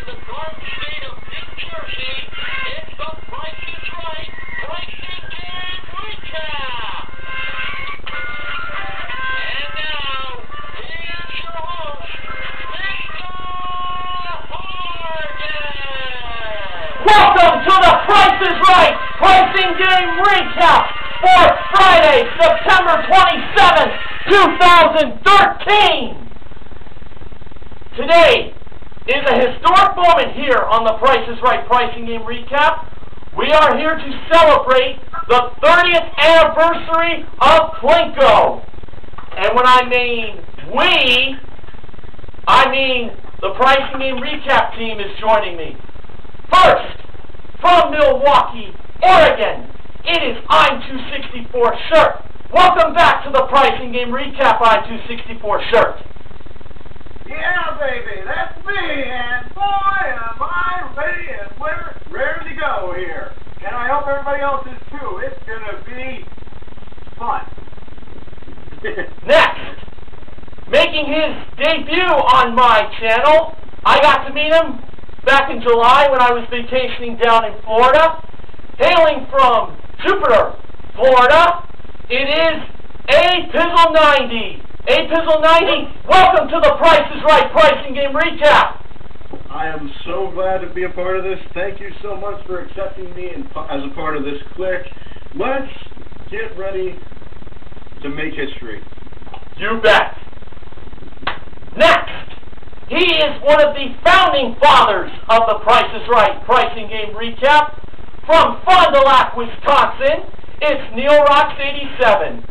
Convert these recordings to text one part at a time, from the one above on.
in the garden state of New Jersey, it's the Price is Right Pricing Game Recap. And now, here's your host, Mr. Horgan. Welcome to the Price is Right Pricing Game Recap for Friday, September 27th, 2013. Today is a historic moment here on the Price is Right Pricing Game Recap. We are here to celebrate the 30th anniversary of Plinko. And when I mean we, I mean the Pricing Game Recap team is joining me. First, from Milwaukee, Oregon, it is I-264 Shirt. Welcome back to the Pricing Game Recap, I-264 Shirt. Yeah, baby, that's me, and boy, am I ready and ready to go here. And I hope everybody else is too. It's going to be fun. Next, making his debut on my channel, I got to meet him back in July when I was vacationing down in Florida. Hailing from Jupiter, Florida, it is A-Pizzle90. A-Pizzle90, welcome to the Price is Right Pricing Game Recap. I am so glad to be a part of this. Thank you so much for accepting me as a part of this clique. Let's get ready to make history. You bet. Next, he is one of the founding fathers of the Price is Right Pricing Game Recap. From Fond du Lac, Wisconsin, it's Neil Rocks 87.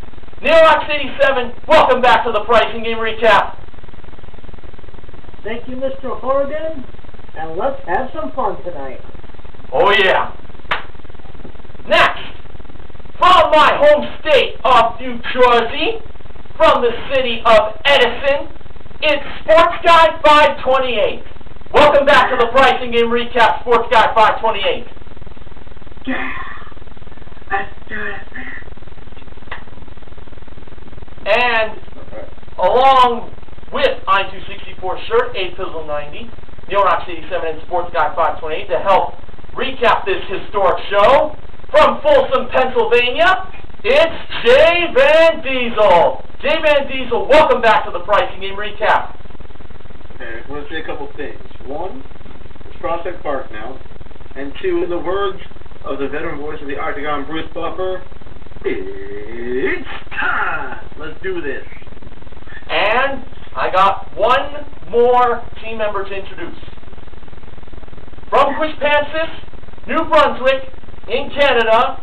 Neil Rocks 87, welcome back to the Pricing Game Recap. Thank you, Mr. Horgan, and let's have some fun tonight. Oh yeah. Next, from my home state of New Jersey, from the city of Edison, it's Sports Guy 528. Welcome back to the Pricing Game Recap, Sports Guy 528. Yeah, let's do it. And along with I-264 Shirt, A-Pizzle90, Neil Rocks 87, and Sports Guy 528 to help recap this historic show, from Folsom, Pennsylvania, it's jvandiesel. jvandiesel, welcome back to the Pricing Game Recap. Okay, I want to say a couple things. One, it's Prospect Park now. And two, in the words of the veteran voice of the Octagon, Bruce Buffer, it's time! Let's do this. And I got one more team member to introduce. From Quispamsis, New Brunswick, in Canada,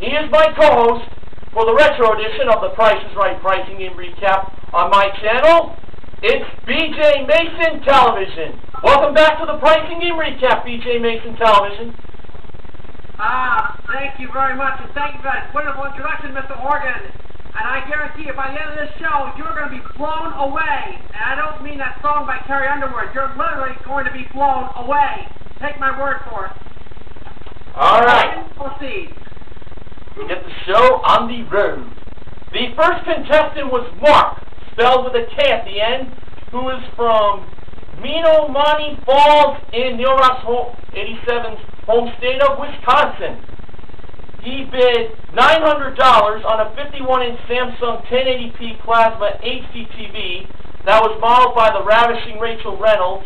he is my co-host for the retro edition of the Price is Right Pricing Game Recap on my channel. It's BJMasonTelevision. Welcome back to the Pricing Game Recap, BJMasonTelevision. Thank you very much, and thank you for that wonderful introduction, Mr. Horgan. And I guarantee you, by the end of this show, you're going to be blown away. And I don't mean that song by Carrie Underwood. You're literally going to be blown away. Take my word for it. All right. Proceed. We get the show on the road. The first contestant was Mark, spelled with a K at the end, who is from Menomonee Falls in Neil Rocks 87's home state of Wisconsin. He bid $900 on a 51-inch Samsung 1080p Plasma HD TV that was modeled by the Ravishing Rachel Reynolds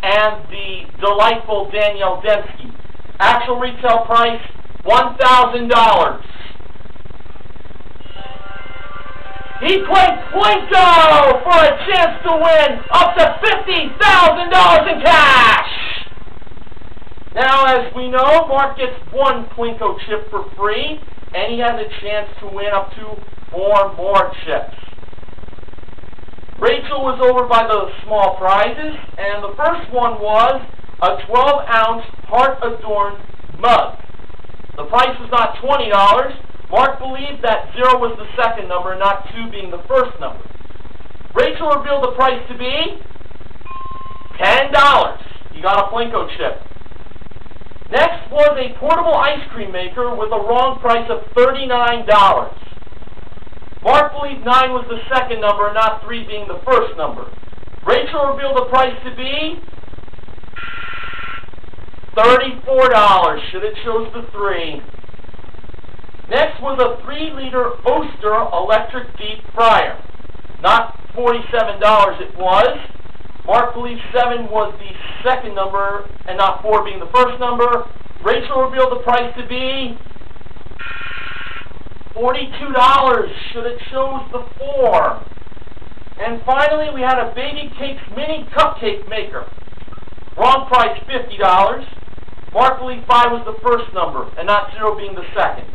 and the Delightful Danielle Demski. Actual retail price, $1,000. He played Plinko for a chance to win up to $50,000 in cash. Now, as we know, Mark gets one Plinko chip for free, and he has a chance to win up to 4 more chips. Rachel was over by the small prizes, and the first one was a 12-ounce heart-adorned mug. The price was not $20. Mark believed that 0 was the second number, not 2 being the first number. Rachel revealed the price to be $10. You got a Plinko chip. Next was a portable ice cream maker with a wrong price of $39. Mark believed 9 was the second number, not 3 being the first number. Rachel revealed the price to be $34. Should have chose the 3. Next was a 3-liter Oster electric deep fryer. Not $47 it was. Mark believes 7 was the second number and not 4 being the first number. Rachel revealed the price to be $42. Should have chose the 4. And finally, we had a Baby Cakes mini cupcake maker. Wrong price, $50. Mark believed 5 was the first number and not 0 being the second.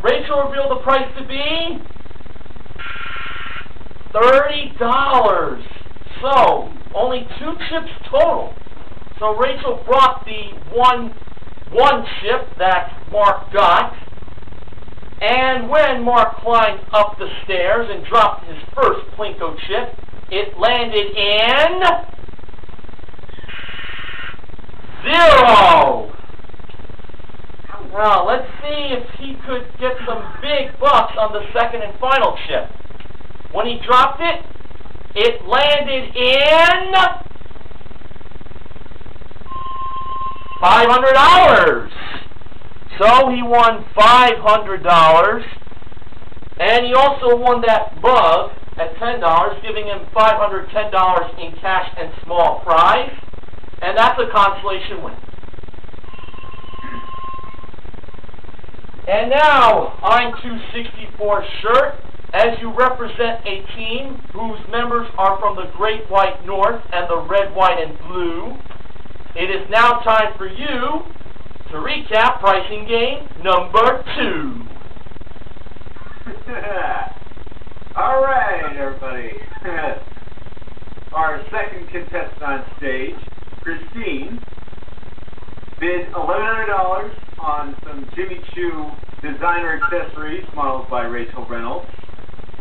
Rachel revealed the price to be $30. So, only 2 chips total. So Rachel brought the one chip that Mark got. And when Mark climbed up the stairs and dropped his first Plinko chip, it landed in 0. Now, let's see if he could get some big bucks on the second and final chip. When he dropped it, it landed in $500. So he won $500. And he also won that mug at $10, giving him $510 in cash and small prize. And that's a consolation win. And now, I'm 264 shirt. As you represent a team whose members are from the Great White North and the Red, White, and Blue, it is now time for you to recap pricing game number 2. All right, everybody. Our second contestant on stage, Christine, bid $1,100 on some Jimmy Choo designer accessories modeled by Rachel Reynolds.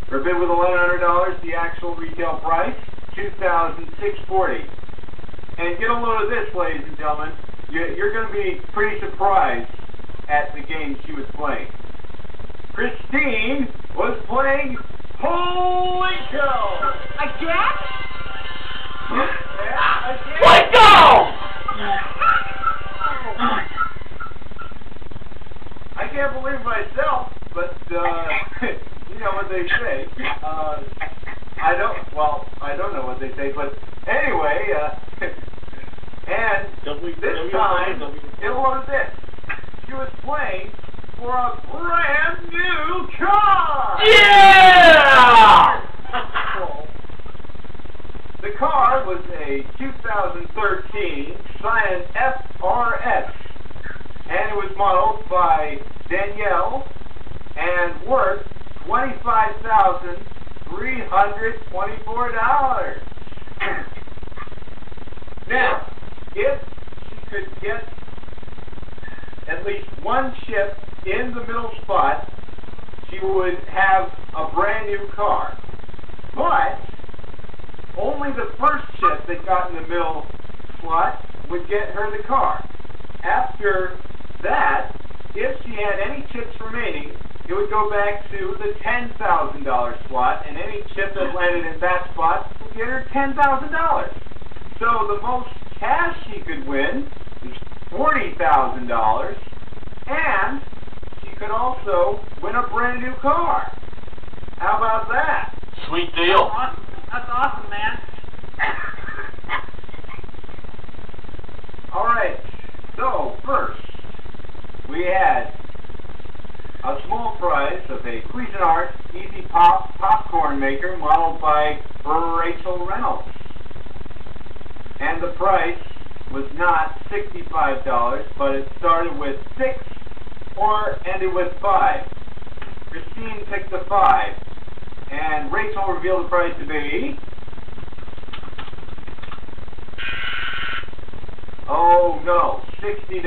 Her bid was $1,100. The actual retail price, $2,640. And get a load of this, ladies and gentlemen. You're going to be pretty surprised at the game she was playing. Christine was playing Plinko. Again? Yeah, again. Plinko! I can't believe myself, but you know what they say. I don't know what they say, but anyway, and this time, get a load of this. She was playing for a brand new car! Yeah! The car was a 2013 Scion FR-S, and it was modeled by Danielle and worth $25,324. Now, if she could get at least one chip in the middle spot, she would have a brand new car. But only the first chip that got in the middle slot would get her the car. After that, if she had any chips remaining, it would go back to the $10,000 slot, and any chip that landed in that spot would get her $10,000. So the most cash she could win is $40,000, and she could also win a brand new car. How about that? Sweet deal. That's awesome, man. All right. So first, we had a small prize of a Cuisinart Easy Pop popcorn maker modeled by Rachel Reynolds. And the price was not $65, but it started with 6 or ended with 5. Christine picked the 5, and Rachel revealed the price to be... oh no, $60.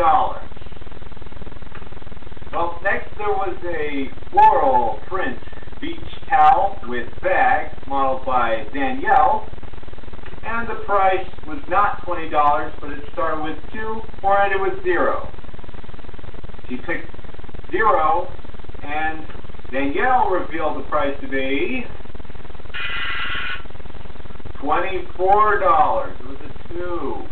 Well, next there was a floral print beach towel with bag modeled by Danielle, and the price was not $20, but it started with 2 or ended with 0. She picked 0, and Danielle revealed the price to be $24. It was a 2.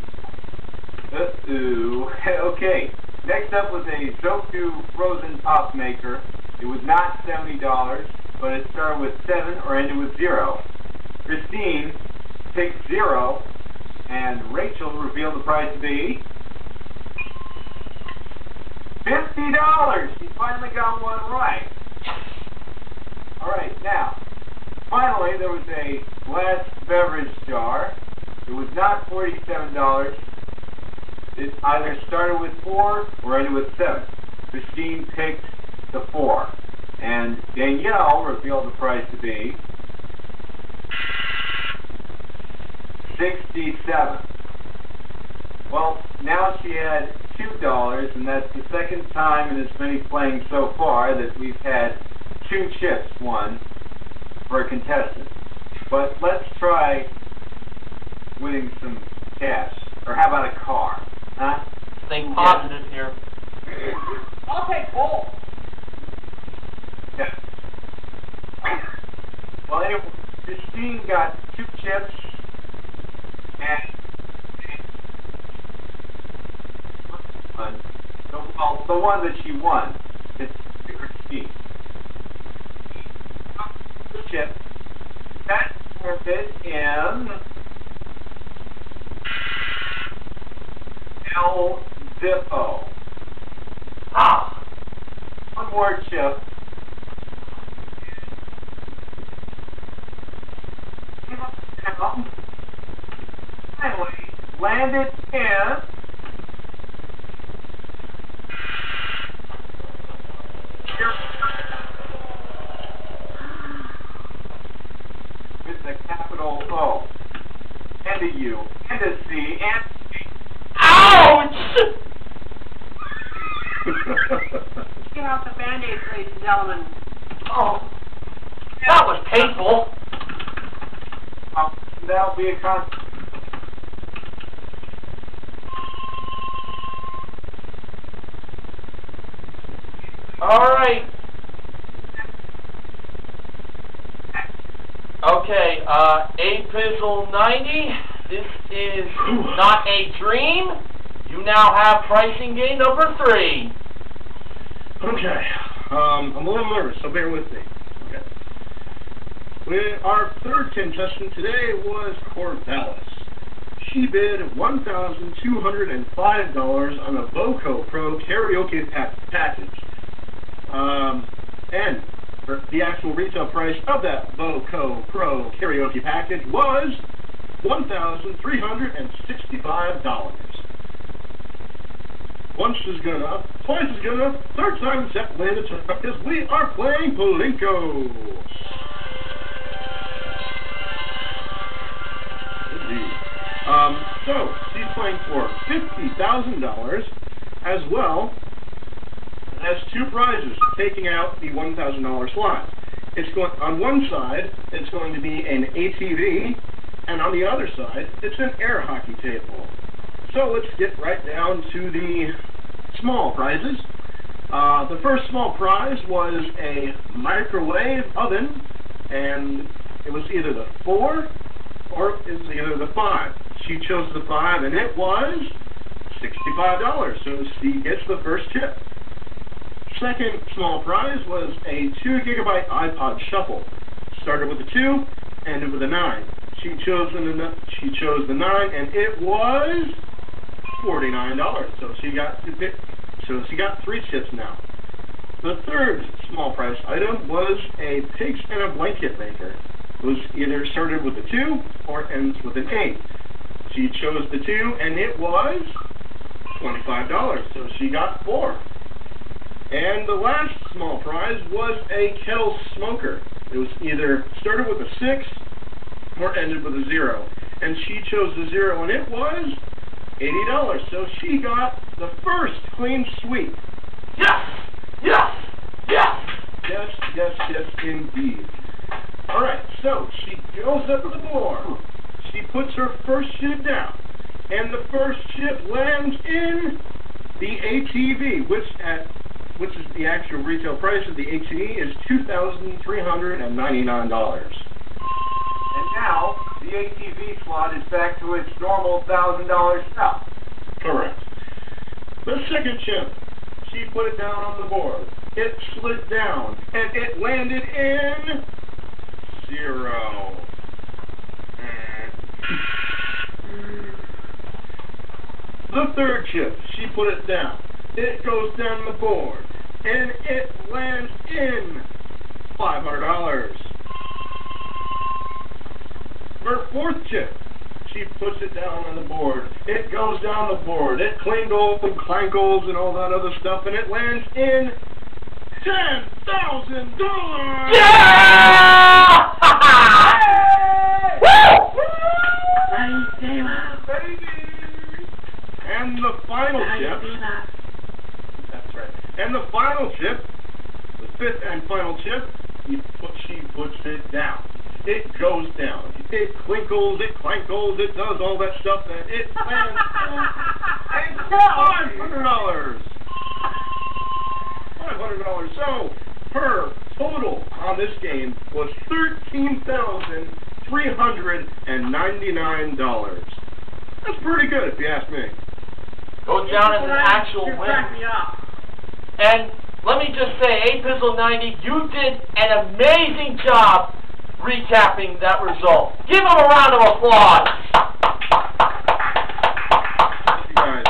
Okay. Next up was a Zoku frozen pop maker. It was not $70, but it started with 7 or ended with 0. Christine picked 0, and Rachel revealed the price to be $50. She finally got one right. All right, now, finally, there was a glass beverage jar. It was not $47. It either started with 4 or ended with 7. Christine picked the 4. And Danielle revealed the price to be $67. Well, now she had $2, and that's the second time in as many playing so far that we've had 2 chips won for a contestant. But let's try winning some cash. Or how about a car? Huh? Stay positive here. I'll take both. Yeah. Well, anyway, Christine got 2 chips and the one that she won is the Christine. Chip. That started in L-Zippo. Ah! One more chip. Finally, landed in with the capital O and a U and a C and Ouch! Get out the Band-Aids, ladies and gentlemen. Oh, that was painful. That'll be a All right. Okay, A-Pizzle 90, this is not a dream. You now have pricing game number 3. Okay, I'm a little nervous, so bear with me. Okay. Our third contestant today was Corvallis. She bid $1,205 on a Voco Pro karaoke package. And the actual retail price of that Voco Pro karaoke package was $1,365. Once is good enough, twice is good enough, third time set way to turn because we are playing Plinko. Indeed. So she's playing for $50,000 as well as 2 prizes, taking out the $1,000 slot. It's going on one side. It's going to be an ATV, and on the other side, it's an air hockey table. So let's get right down to the small prizes. The first small prize was a microwave oven, and it was either the 4 or it was either the 5. She chose the 5, and it was $65. So she gets the first tip. Second small prize was a 2 GB iPod Shuffle. Started with a 2, ended with a 9. She chose the 9, and it was $49. So she got 3 chips now. The third small price item was a pigs and a blanket maker. It was either started with a 2 or ends with an 8. She chose the 2, and it was $25. So she got 4. And the last small prize was a kettle smoker. It was either started with a 6 or ended with a 0. And she chose the 0, and it was $80. So she got the first clean sweep. Yes! Yes! Yes! Yes, yes, yes, indeed. Alright, so she goes up to the board. She puts her first chip down. And the first chip lands in the ATV, which is the actual retail price of the ATV is $2,399. And now, the ATV slot is back to its normal $1,000 stuff. Correct. The second chip, she put it down on the board. It slid down, and it landed in 0. The third chip, she put it down. It goes down the board, and it lands in $500. Her fourth chip, she puts it down on the board. It goes down the board. It clingles and clankles and all that other stuff, and it lands in $10,000. Yeah! Woo! Baby! And the final chip. That's right. And the final chip, the fifth and final chip, she puts it down. It goes down. It clinkles, it clankles, it does all that stuff, and it lands in $500. $500. So her total on this game was $13,399. That's pretty good, if you ask me. Goes down as an actual You win. cracked me up. And let me just say, Apizzle90, you did an amazing job recapping that result. Give him a round of applause. Thank you guys.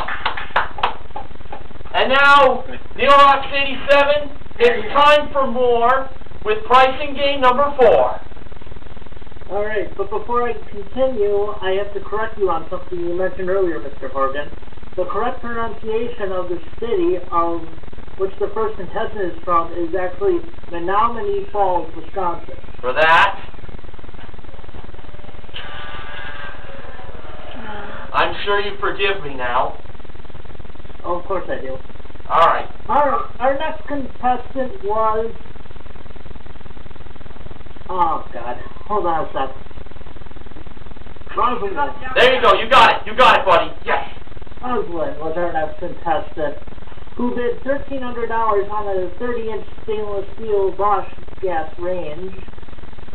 And now, Neil Rocks 87, it's time for more with pricing game number 4. All right, but before I continue, I have to correct you on something you mentioned earlier, Mr. Horgan. The correct pronunciation of the city of which the first contestant is from is actually Menomonee Falls, Wisconsin. For that, I'm sure you forgive me now. Oh, of course I do. All right. Our next contestant was... Oh, God. Hold on a sec. Rosalind. There you go. You got it. You got it, buddy. Yes. Rosalind was our next contestant, who bid $1,300 on a 30-inch stainless steel Bosch gas range,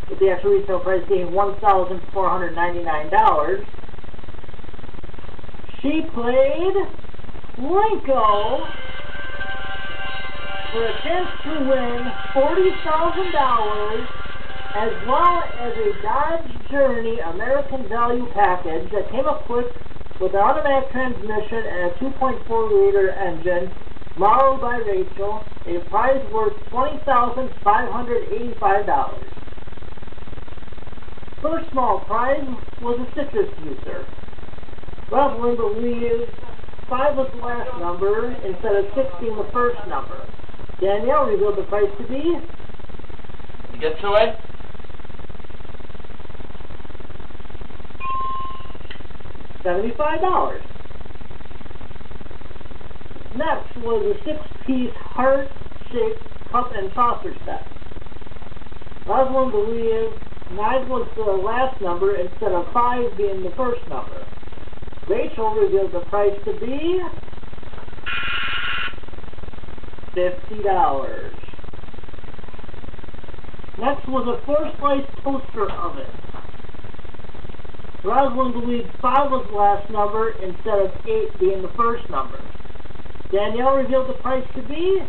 with the actual retail price being $1,499. She played Plinko for a chance to win $40,000, as well as a Dodge Journey American Value package that came equipped with an automatic transmission and a 2.4-liter engine, modeled by Rachel, a prize worth $20,585. First small prize was a citrus juicer. Rosalind believes 5 was the last number instead of 6 being the first number. Danielle revealed the price to be... You get to it? $75. Next was a 6-piece heart-shaped cup and saucer set. Rosalind believed 9 was the last number instead of 5 being the first number. Rachel revealed the price to be $50. Next was a 4-slice toaster oven. Rosalind believed 5 was the last number instead of 8 being the first number. Danielle revealed the price to be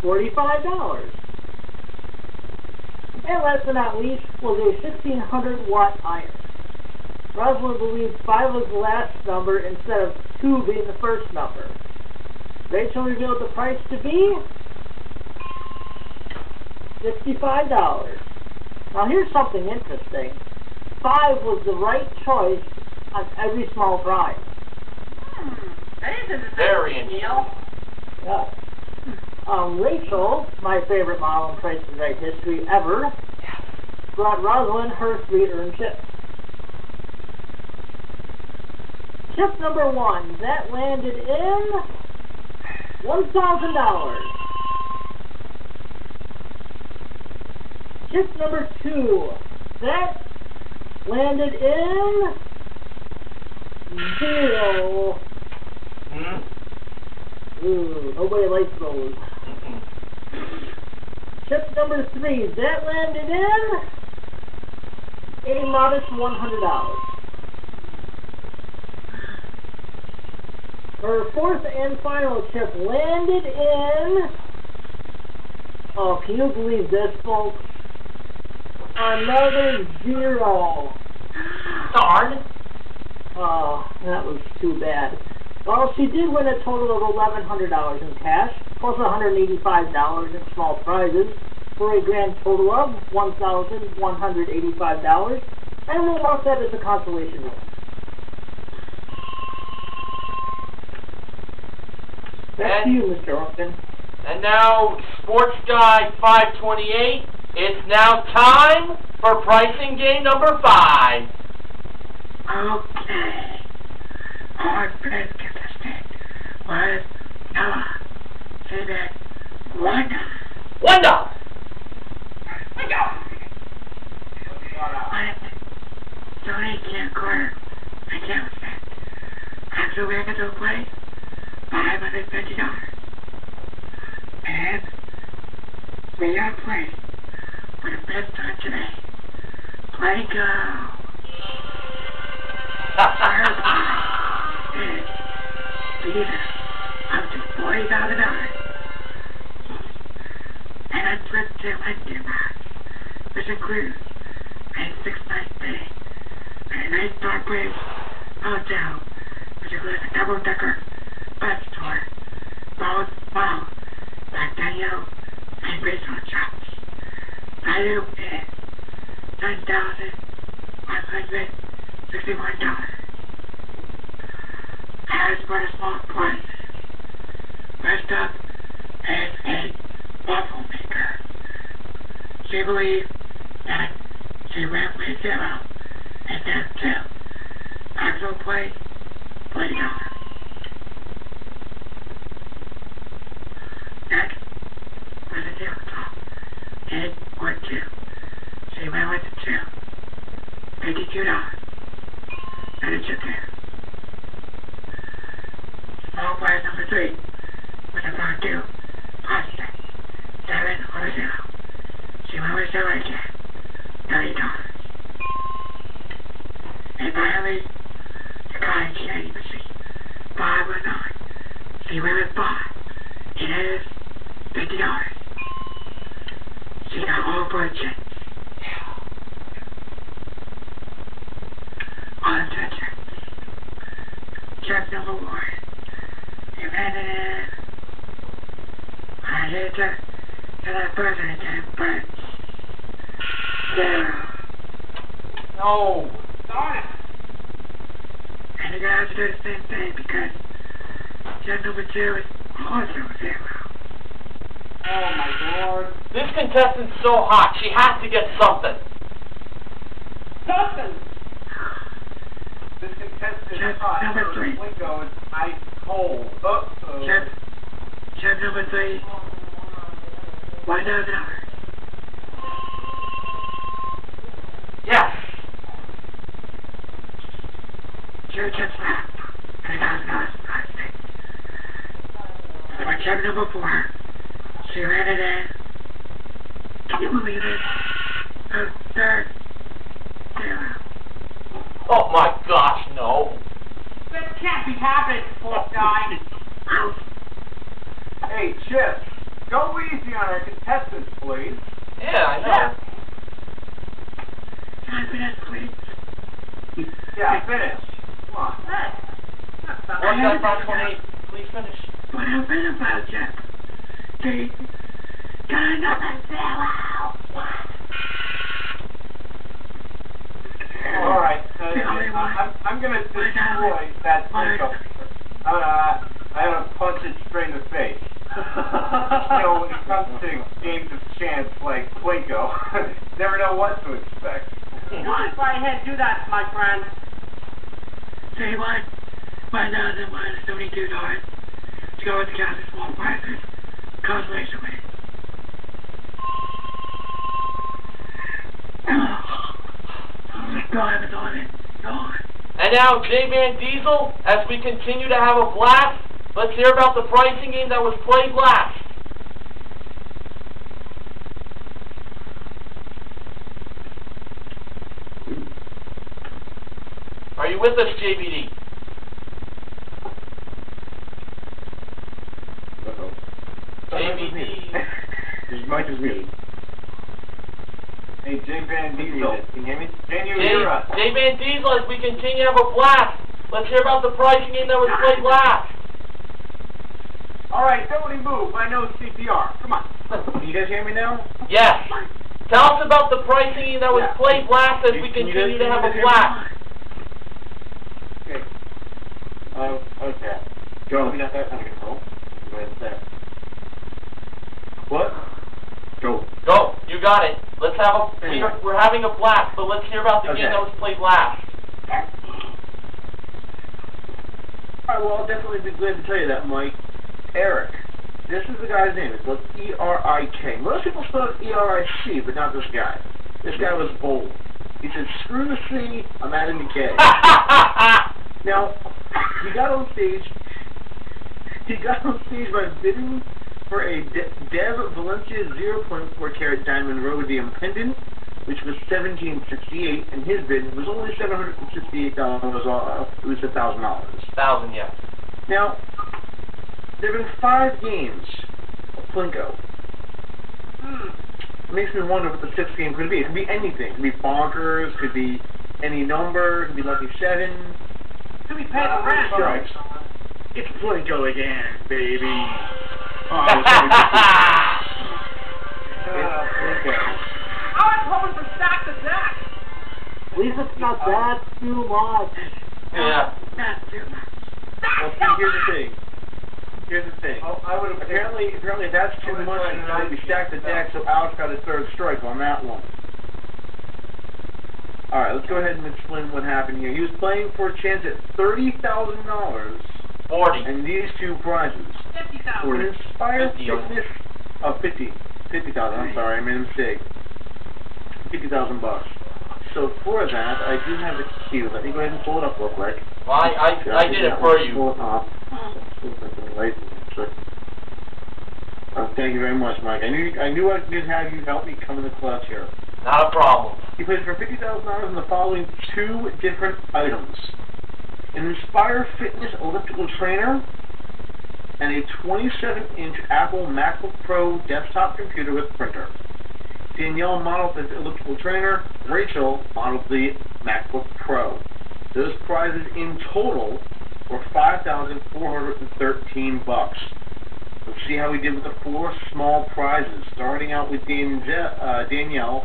$45. And last but not least was a 1600-watt iron. Rosalind believed 5 was the last number instead of 2 being the first number. Rachel revealed the price to be $65. Now here's something interesting. 5 was the right choice on every small prize. That is interesting. Very interesting. Yeah. Rachel, my favorite model in Price is Right history ever, brought Rosalind her 3 earned chips. Chip number 1, that landed in $1,000. Chip number 2, that landed in 0. Ooh, nobody likes those. Chip number 3, that landed in a modest $100. Her fourth and final chip landed in... Oh, can you believe this, folks? Another 0. Darn. Oh, that was too bad. Well, she did win a total of $1,100 in cash, plus $185 in small prizes, for a grand total of $1,185, and we'll mark that as a consolation win. Back to you, Mr. Upton. And now, Sports Guy 528, it's now time for pricing game number 5. Okay. Our first contestant was Noah. Say that. $1. $1. Tony camcorder. I can't set. Actual regular play. $550. And we are playing for the first time today. Plinko. Our prize is either up to $40,000 and a trip to London, which includes a 6-night stay at a 9-star British hotel, which includes a double-decker bus tour, both followed by Danielle and Rachel Reynolds. Value is $9,161. As for the small prices, first up is a waffle maker. She believes that she went with 0 instead of 2. Actual price, $40. Next, for the tabletop, is or 2. She went with the 2. $52. And a chip there. Small prize number 3, with a round 2, Contestant, 7 or 0. She went with 0 again, $30. And finally, the cotton candy machine, 5 or 9. She went with 5. It is $50. She got all 4 chips. On to the chips. Chip number 1. You ran it in. I hit to that person again, but 0. No. Darn it. And you're gonna have to do the same thing because chip number 2 is also 0. Oh my lord. This contestant's so hot, she has to get something. Something. This contestant Chip is hot. number 3. Plinko is ice cold. Uh-oh. Chip number 3. $1,000. Yes. Two chips left. And $1,000 for plastic. For chip number 4. She ran it in. Can you believe it? A third 0. Oh my gosh, no. This can't be happening, poor guy. Hey, Chip, go easy on our contestants, please. Yeah, I know. Can I finish, please? Yeah, finish. Come on. Hey. That's not One bad. guy 528, please finish. What I've been about, Jeff. They got another 0. All right. I'm going to destroy that Plinko. I'm going to punch it straight in the face. You know, when it comes to games of chance like Plinko, never know what to expect. Go right ahead, do that, my friend. Say what? $1,172 to go with the count of small prizes. Consolation win. Go on it. Go on. And now, jvandiesel, as we continue to have a blast, let's hear about the pricing game that was played last. Are you with us, JVD? muted. Hey, jvandiesel. Can you hear me? Can you hear us? jvandiesel, as we continue to have a blast. Let's hear about the pricing game that was played last. All right, don't move. I know CPR. Come on. Can you guys hear me now? Yes. Tell us about the pricing game that was played last as we continue to have a blast. Okay. Okay. Go. We got that under control. Go ahead and say. What? Go. Go. You got it. Let's have we're having a blast, but let's hear about the game that was played last. Alright, well, I'll definitely be glad to tell you that, Mike. Eric. This is the guy's name. It's spelled E-R-I-K. Most people spell it E-R-I-C, but not this guy. This guy was bold. He said, screw the C, I'm adding the K. Now, he got on stage by bidding for a Dev Valencia 0.4 carat diamond rhodium pendant, which was $1,768, and his bid was only $768 off. It was $1,000. 1,000, yeah. Now, there have been 5 games of Plinko. It makes me wonder what the 6th game could be. It could be anything. It could be bonkers, it could be any number, it could be lucky 7. Could be paying the rent. Strikes. It's Plinko again, baby. Oh, it's Plinko. I was hoping for stack to stack. At least it's not that too much. Yeah. Not too much. Well, see, here's the thing. Oh, I would have Apparently that's too much, and we stacked the deck, so Alex got his 3rd strike on that one. Alright, let's go ahead and explain what happened here. He was playing for a chance at $30,000 40. and these 2 prizes. 50,000. An Inspired 50. Fitness of 50,000, I'm sorry, I made a mistake. $50,000. So for that, I do have the cue. Let me go ahead and pull it up real quick. Well, I did it for you. Pull it up. Thank you very much, Mike. I knew I could have you help me come in the clutch here. Not a problem. He plays for $50,000 in the following 2 different items: an Inspire Fitness elliptical trainer and a 27-inch Apple MacBook Pro desktop computer with printer. Danielle modeled the elliptical trainer. Rachel modeled the MacBook Pro. Those prizes in total were $5,413. Let's see how we did with the 4 small prizes. Starting out with Danielle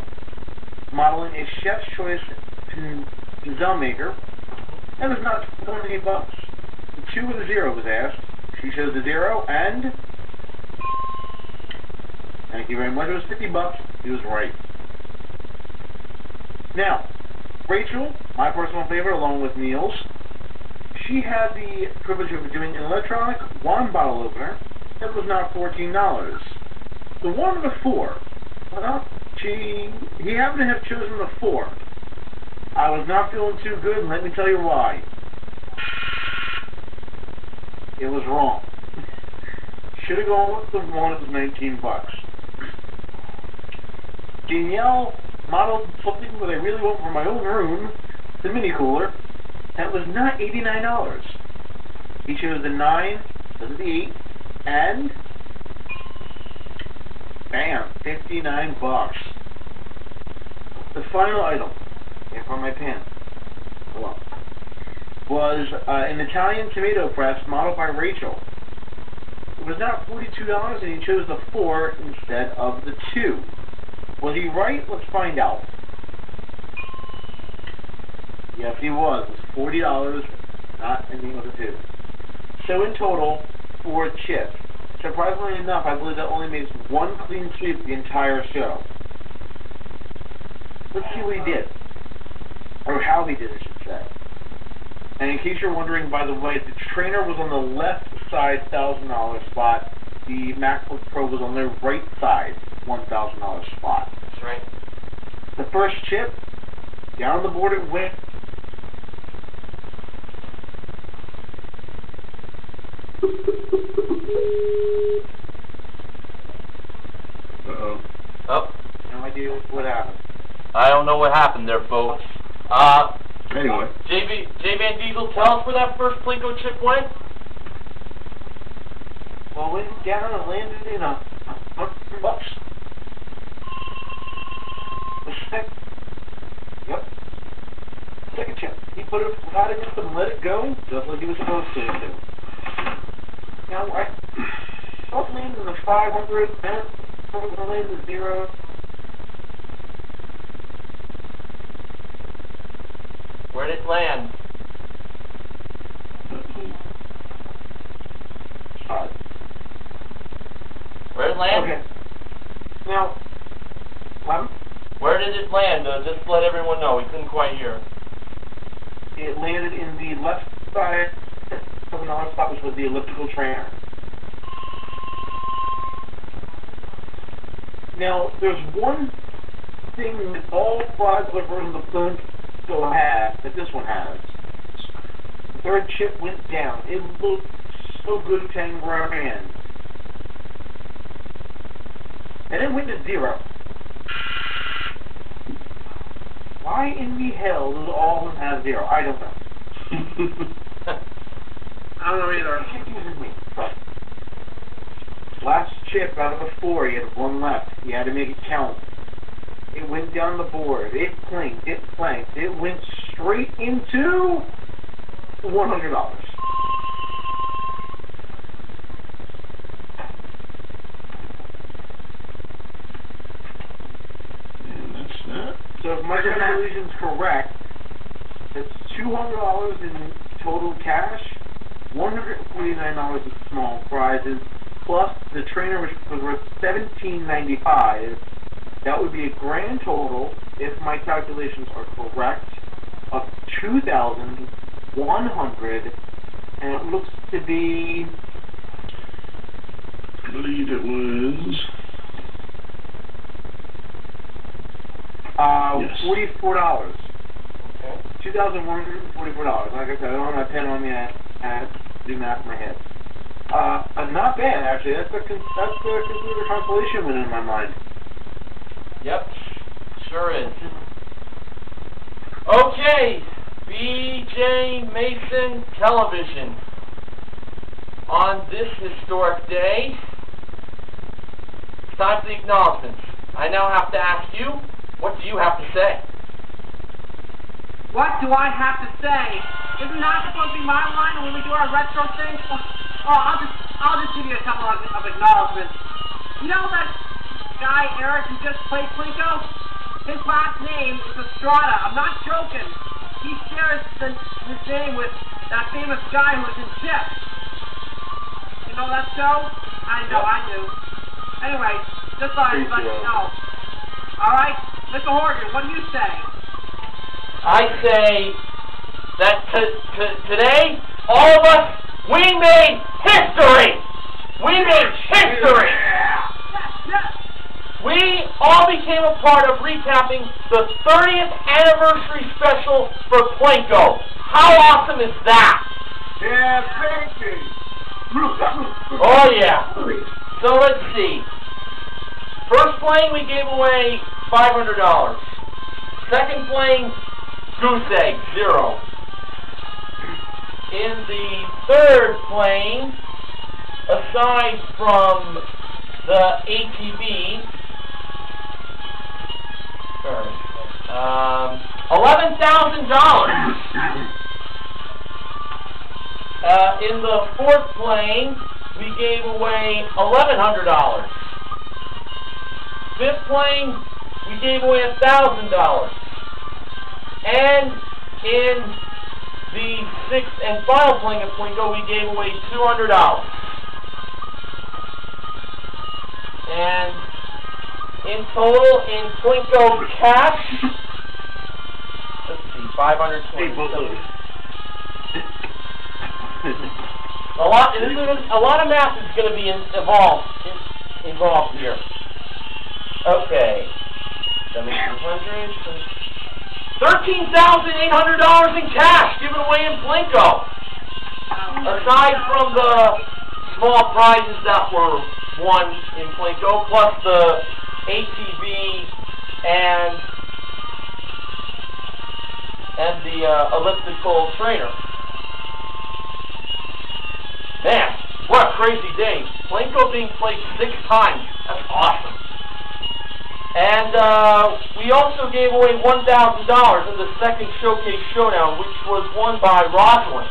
modeling a Chef's Choice pizzelle maker. That was not $20. The 2 with a 0 was asked. She chose the 0, and thank you very much. It was $50. He was right. Now, Rachel, my personal favorite, along with Neil's, she had the privilege of doing an electronic wine bottle opener that was not $14. The 1 and the 4. Well, he happened to have chosen the 4. I was not feeling too good, and let me tell you why. It was wrong. Should have gone with the 1. It was $19. Danielle modeled something that I really want for my own room, the mini cooler. That was not $89. He chose the 9, then the 8, and bam, $59. The final item, here for my pen, was an Italian tomato press modeled by Rachel. It was not $42, and he chose the 4 instead of the 2. Was he right? Let's find out. Yes, he was. It was $40, not ending with a 2. So in total, 4 chips. Surprisingly enough, I believe that only makes 1 clean sweep the entire show. Let's see what he did. Or how he did, I should say. And in case you're wondering, by the way, the trainer was on the left side $1,000 spot. The MacBook Pro was on the right side $1,000 spot. That's right. The first chip, down the board it went. Uh-oh. Oh. No idea what happened. I don't know what happened there, folks. Anyway. jvandiesel, tell us where that first Plinko chip went. Well, went down and landed in $100. Yep. Second chip. He put it flat against him and let it go, just like he was supposed to do. Now, both lanes in the 500, and both lanes in 0. Where did it land? Where did it land? Okay. Now, where did it land? Just let everyone know. We couldn't quite hear. It landed in the left side of the spot, which was the elliptical trainer. Now, there's one thing that all five of the versions of Plinko have that this one has. The third chip went down. It looked so good 10 grand. And it went to 0. Why in the hell does all of them have 0? I don't know. I don't know either. It confuses me. Last chip out of the 4, he had 1 left. He had to make it count. It went down the board. It planked. It planked. It went straight into $100. So if my calculation is correct, it's $200 in total cash, $149 in small prizes, plus the trainer, which was worth $17.95. That would be a grand total, if my calculations are correct, of $2,100, and it looks to be, I believe it was $44. Okay. $2,144. Like I said, I don't have my pen on me. I have to do math in my head. Not bad, actually. That's considered a consolation win in my mind. Yep, sure is. Okay, BJMasonTelevision. On this historic day, it's time for the acknowledgments. I now have to ask you, what do you have to say? What do I have to say? Isn't that supposed to be my line when we do our retro thing? Oh, I'll just give you a couple of acknowledgments. You know that guy Eric who just played Plinko? His last name is Estrada. I'm not joking. He shares his name with that famous guy who was in Chips. You know that show? I know, I do. Anyway, just thought I'd let you know. Alright? Mr. Horgan, what do you say? I say that today, all of us, we made history! We made history! Yes. We all became a part of recapping the 30th anniversary special for Plinko. How awesome is that? Yeah, thank you. Oh yeah. So let's see. First playing we gave away $500. Second playing, goose egg, 0. In the third playing, aside from the ATV, $11,000. In the fourth playing, we gave away $1,100. Fifth playing, we gave away $1,000. And in the sixth and final playing of Plinko, we gave away $200. And in total, in Plinko cash, let's see, 520. A lot of math is going to be involved here. Okay, $13,800 in cash given away in Plinko. Aside from the small prizes that were won in Plinko, plus the ATV and the elliptical trainer. Man, what a crazy day. Plinko being played 6 times. That's awesome. And we we also gave away $1,000 in the second showcase showdown, which was won by Rosalind.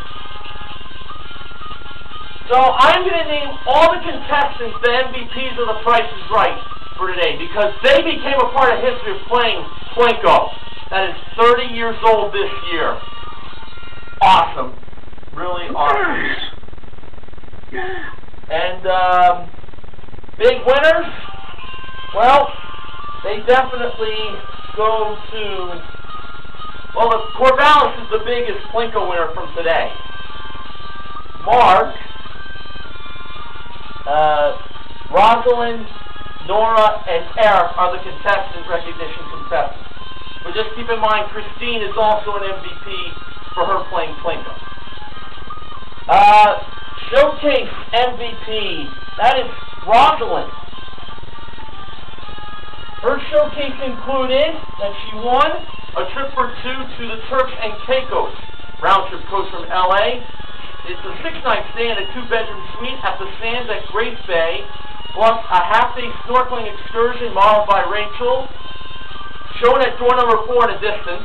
So I'm going to name all the contestants the MVPs of The Price is Right for today, because they became a part of history of playing Plinko. That is 30 years old this year. Awesome. Really awesome. And big winners, well, they definitely go to, well, the Corvallis is the biggest Plinko winner from today. Mark, Rosalind, Nora, and Eric are the contestant recognition contestants. But just keep in mind, Christine is also an MVP for her playing Plinko. Showcase MVP, that is Rosalind. Her showcase included that she won a trip for two to the Turks and Caicos. Round trip coach from LA. It's a 6-night stay in a 2-bedroom suite at the Sands at Grace Bay, plus a half-day snorkeling excursion modeled by Rachel, shown at door number 4 in a distance,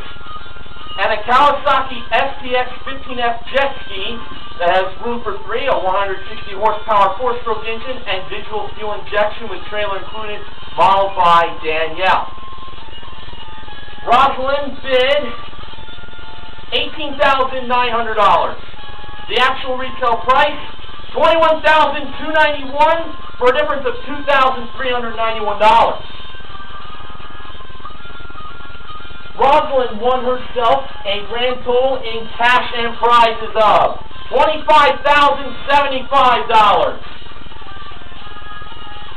and a Kawasaki STX 15F jet ski that has room for 3, a 160 horsepower 4-stroke engine, and digital fuel injection with trailer included, modeled by Danielle. Rosalind bid $18,900. The actual retail price, $21,291 for a difference of $2,391. Rosalind won herself a grand total in cash and prizes of $25,075.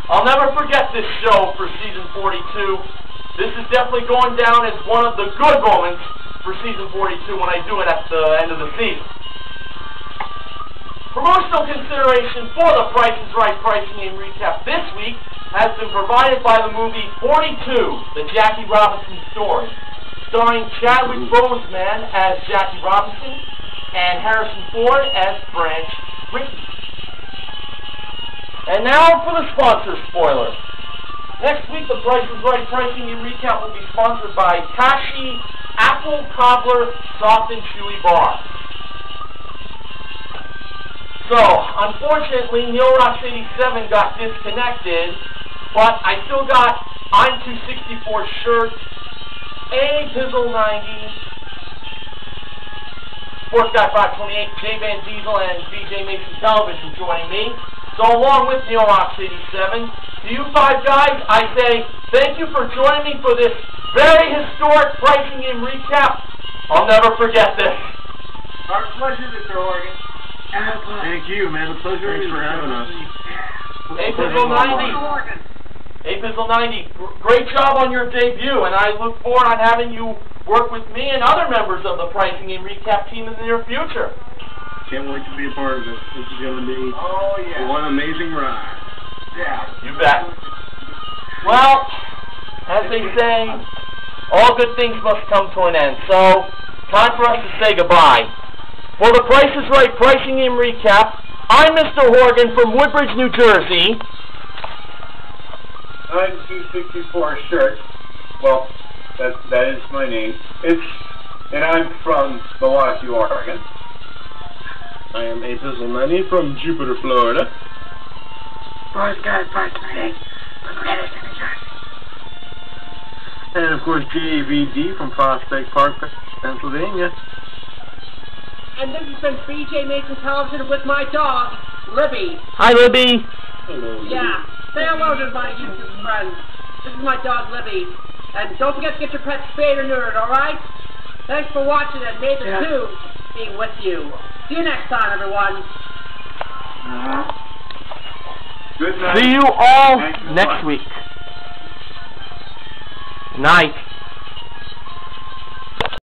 I'll never forget this show for season 42. This is definitely going down as one of the good moments for season 42 when I do it at the end of the season. Promotional consideration for the Price is Right Pricing Game Recap this week has been provided by the movie 42, the Jackie Robinson story, starring Chadwick Boseman as Jackie Robinson and Harrison Ford as Branch Rickey. And now for the sponsor spoiler. Next week, the Price is Right Pricing Game Recap will be sponsored by Tashi Apple Cobbler Soft and Chewy Bar. So, unfortunately, Neil Rocks 87 got disconnected, but I still got I'm 264 shirts, A Pizzle 90, Sports Guy 528, jvandiesel, and BJMasonTelevision joining me. So, along with Neil Rocks 87, to you 5 guys, I say thank you for joining me for this very historic Pricing Game Recap. I'll never forget this. Our pleasure, Mr. Horgan. Thank you, man. The pleasure is for having us. A Pizzle 90. A Pizzle 90. Great job on your debut, and I look forward on having you work with me and other members of the Pricing Game Recap team in the near future. Can't wait to be a part of it. This is going to be one amazing ride. Yeah. You bet. Well, as they say, all good things must come to an end. So, time for us to say goodbye. For the Price is Right Pricing Game Recap, I'm Mr. Horgan from Woodbridge, New Jersey. I'm 264 shirt. Well, that is my name. And I'm from Milwaukee, Oregon. I am A Pizzle 90 from Jupiter, Florida. Sports Guy 528 from Edison, New Jersey. And of course, JVD from Prospect Park, Pennsylvania. And this has been BJMasonTelevision with my dog, Libby. Hi, Libby. Hello. Yeah, say hello to my YouTube friends. This is my dog, Libby. And don't forget to get your pets spayed or neutered, alright? Thanks for watching, and may the two be with you. See you next time, everyone. Good night. See you all next week. Night.